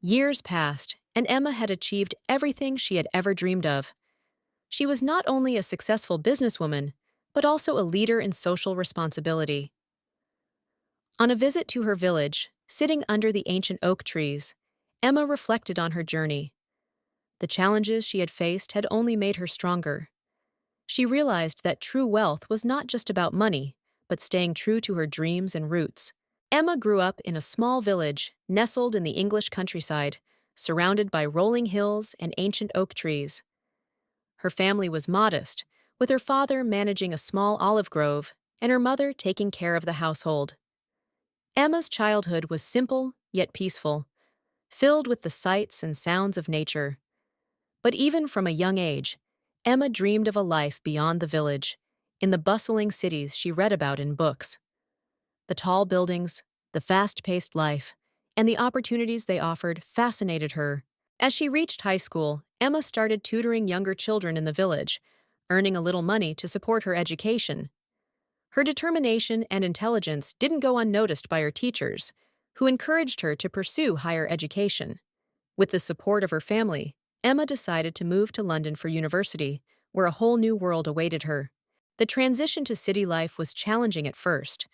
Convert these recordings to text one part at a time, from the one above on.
Years passed, and Emma had achieved everything she had ever dreamed of. She was not only a successful businesswoman, but also a leader in social responsibility. On a visit to her village, sitting under the ancient oak trees, Emma reflected on her journey. The challenges she had faced had only made her stronger. She realized that true wealth was not just about money, but staying true to her dreams and roots. Emma grew up in a small village nestled in the English countryside, surrounded by rolling hills and ancient oak trees. Her family was modest, with her father managing a small olive grove and her mother taking care of the household. Emma's childhood was simple yet peaceful, filled with the sights and sounds of nature. But even from a young age, Emma dreamed of a life beyond the village, in the bustling cities she read about in books. The tall buildings, the fast-paced life, and the opportunities they offered fascinated her. As she reached high school, Emma started tutoring younger children in the village, earning a little money to support her education. Her determination and intelligence didn't go unnoticed by her teachers, who encouraged her to pursue higher education. With the support of her family, Emma decided to move to London for university, where a whole new world awaited her. The transition to city life was challenging at first.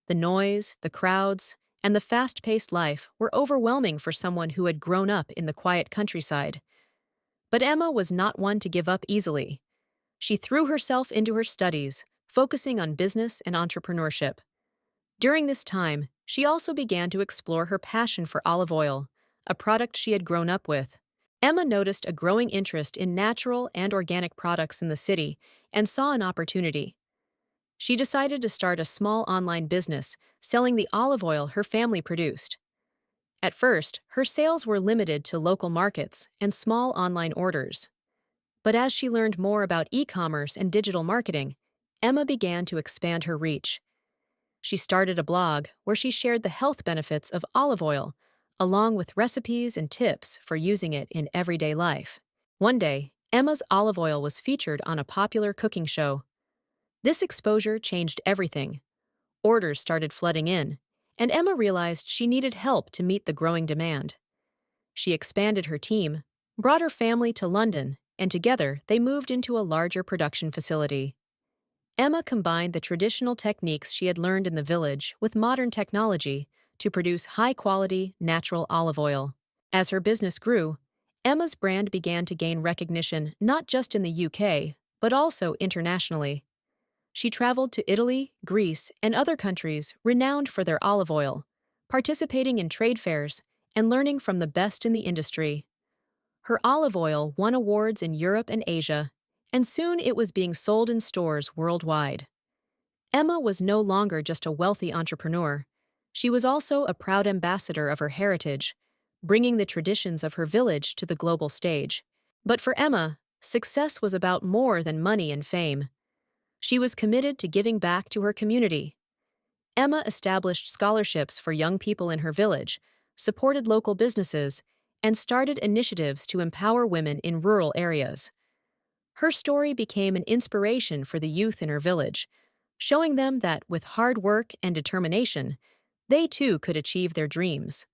The noise, the crowds, and the fast-paced life were overwhelming for someone who had grown up in the quiet countryside. But Emma was not one to give up easily. She threw herself into her studies, focusing on business and entrepreneurship. During this time, she also began to explore her passion for olive oil, a product she had grown up with. Emma noticed a growing interest in natural and organic products in the city and saw an opportunity. She decided to start a small online business selling the olive oil her family produced. At first, her sales were limited to local markets and small online orders. But as she learned more about e-commerce and digital marketing, Emma began to expand her reach. She started a blog where she shared the health benefits of olive oil, along with recipes and tips for using it in everyday life. One day, Emma's olive oil was featured on a popular cooking show. This exposure changed everything. Orders started flooding in, and Emma realized she needed help to meet the growing demand. She expanded her team, brought her family to London, and together they moved into a larger production facility. Emma combined the traditional techniques she had learned in the village with modern technology to produce high-quality, natural olive oil. As her business grew, Emma's brand began to gain recognition not just in the UK, but also internationally. She traveled to Italy, Greece, and other countries renowned for their olive oil, participating in trade fairs and learning from the best in the industry. Her olive oil won awards in Europe and Asia, and soon it was being sold in stores worldwide. Emma was no longer just a wealthy entrepreneur. She was also a proud ambassador of her heritage, bringing the traditions of her village to the global stage. But for Emma, success was about more than money and fame. She was committed to giving back to her community. Emma established scholarships for young people in her village, supported local businesses, and started initiatives to empower women in rural areas. Her story became an inspiration for the youth in her village, showing them that with hard work and determination, they too could achieve their dreams.